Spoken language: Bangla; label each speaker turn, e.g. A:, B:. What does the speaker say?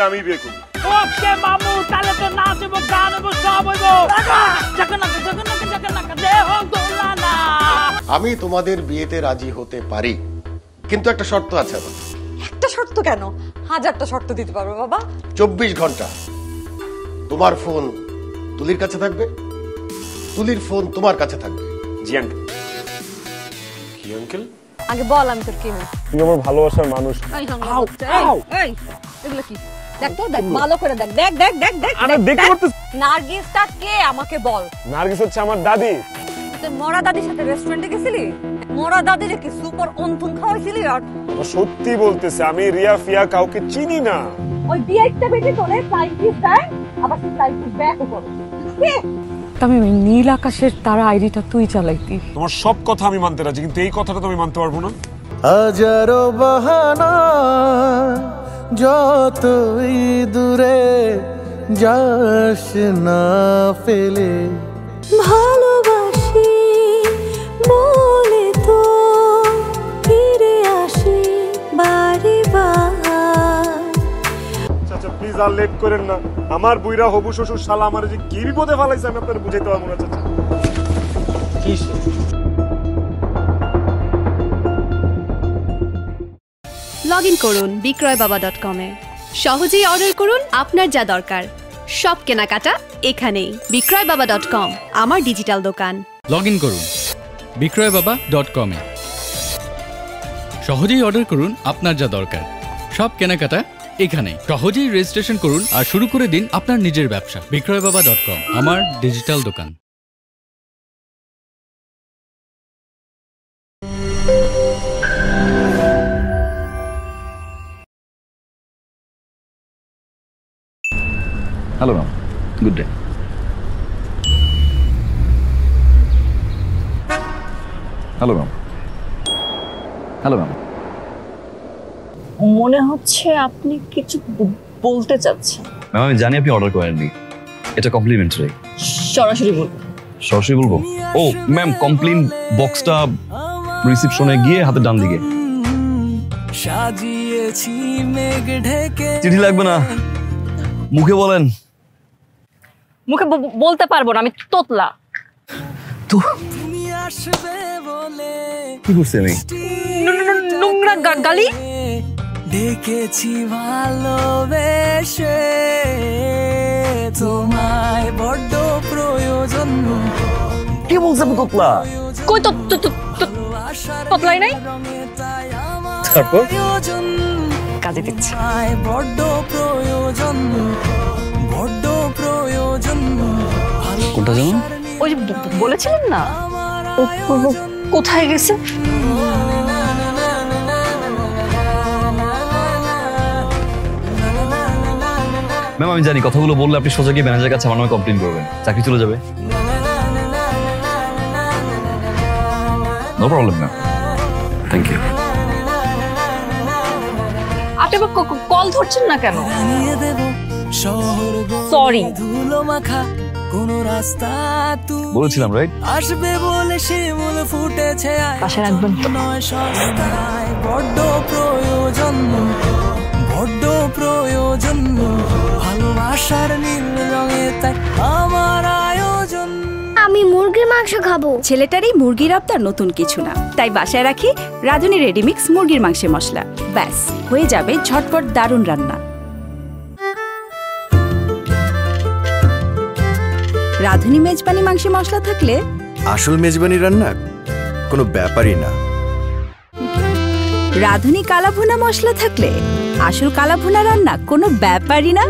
A: ছেলে আমি বিয়ে করব।
B: ওকে মামু, তাহলে তো নাচ হইব, গান হইব, সব হইব।
C: আমি তোমাদের বিয়েতে রাজি হতে পারি, কিন্তু একটা শর্ত আছে আমার।
D: একটা শর্ত কেন? 1000টা শর্ত দিতে পারবো বাবা।
C: 24 ঘন্টা তোমার ফোন তুলির কাছে থাকবে, তুলির ফোন তোমার কাছে থাকবে।
A: জি আঙ্কেল। কি আঙ্কেল?
D: আগে বল আমি তোর কি হই?
A: তুই আমার ভালোবাসার মানুষ।
D: এই এগুলো কি? দেখ তো, দেখ ভালো করে দেখ, দেখ দেখ দেখ দেখ।
A: আরে দেখতে পারছিস?
D: নার্গিসটা কে আমাকে বল।
A: নার্গিস হচ্ছে আমার দাদি।
D: তুই মরা দাদির সাথে রেস্টুরেন্টে গেছিলি? মরা দাদিরে কি সুপার অন্তুন খাওয়াইছিলি? আর
A: ও সত্যি বলতেছে, আমি রিয়া ফিয়া কাউকে চিনি না।
D: ওই বিয়েটা বেটে তোরে ফ্লাইং কিস দেয়, আবার তুই ফ্লাইং কিস ব্যাক করে। আমি নীল আকাশের তারা আইডিটা তুই চালাইতি।
A: তোমার সব কথা আমি মানতে রাজি, কিন্তু এই কথাটা তো আমি মানতে পারবো না।
E: হাজারো বাহানা যতই দূরে যাস না ফেলে,
F: ভালোবাসি বলে তো ফিরে আসি বারে বার।
A: চাচা প্লিজ আর লেট করেন না, আমার বুইরা হবু শ্বশুর শালা আমার যে কি বিপদে ফেলাইছে আমি আপনাদের বুঝাইতে পারবো না। চাচা
C: কি
G: লগ ইন করুন বিক্রয়বাবা.com-এ। সহজেই অর্ডার করুন আপনার যা দরকার। সব কেনাকাটা এখানেই। বিক্রয়বাবা.com, আমার ডিজিটাল দোকান।
H: লগ ইন করুন বিক্রয়বাবা.com-এ। সহজেই অর্ডার করুন আপনার যা দরকার। সব কেনাকাটা এখানেই। সহজেই রেজিস্ট্রেশন করুন আর শুরু করে দিন আপনার নিজের ব্যবসা। বিক্রয়বাবা.com, আমার ডিজিটাল দোকান।
I: Hello ma'am, good day. Hello ma'am. Hello ma'am.
D: মনে হচ্ছে আপনি কিছু বলতে চাচ্ছেন।
I: ম্যাম আমি জানি আপনি অর্ডার করেননি, এটা কমপ্লিমেন্টারি।
D: সরাসরি বলবো?
I: সরাসরি বলবো? ও ম্যাম, কমপ্লেন বক্সটা রিসিপশনে গিয়ে হাতে ডান দিকে। চিঠি লাগবে না, মুখে বলেন।
D: মুখে বলতে পারবো না, আমি তোতলা।
I: তো কি করছি আমি?
D: নোংরা গালি।
F: দেখেছি ভালোবেসে তোমায় বড্ড প্রয়োজন।
I: কি বলছে তোতলা?
D: কই তো তোতলাই নাই।
I: তারপর
D: কাজে দিচ্ছি।
F: বড্ড প্রয়োজন, বড্ড প্রয়োজন।
I: কোনটা জানো?
D: ওই যে বলেছিলেন না, কোথায় গেছে?
I: ম্যাম আমি জানি কথাগুলো বললে আপনি সোজা গিয়ে ম্যানেজারের কাছে আমার নামে কমপ্লেন করবেন, চাকরি চলে যাবে। No problem ma'am, thank you.
D: আপনি কল ধরছেন না কেন? সরি।
F: কোন রাস্তা তুই
I: বলেছিলাম রাইট?
F: আসবে বলে শিমুল ফুটেছে,
D: পাশে রাখবেন তো।
F: নয় সস্তায় বড্ড প্রয়োজন, বড্ড প্রয়োজন। ভালোবাসার নীল রঙে তাই আমার আয়োজন।
J: আমি মুরগির মাংস খাবো।
G: ছেলেটার এই মুরগির আবদার নতুন কিছু না, তাই বাসায় রাখি রাঁধুনি রেডিমিক্স মুরগির মাংসের মশলা। ব্যাস হয়ে যাবে ঝটপট দারুণ রান্না। রাঁধুনি মেজবানি মাংসের মশলা থাকলে
E: আসল মেজবানি রান্না কোনো ব্যাপারই না।
G: রাঁধুনি কালাভুনা মশলা থাকলে আসল কালাভুনা রান্না কোনো ব্যাপারই না।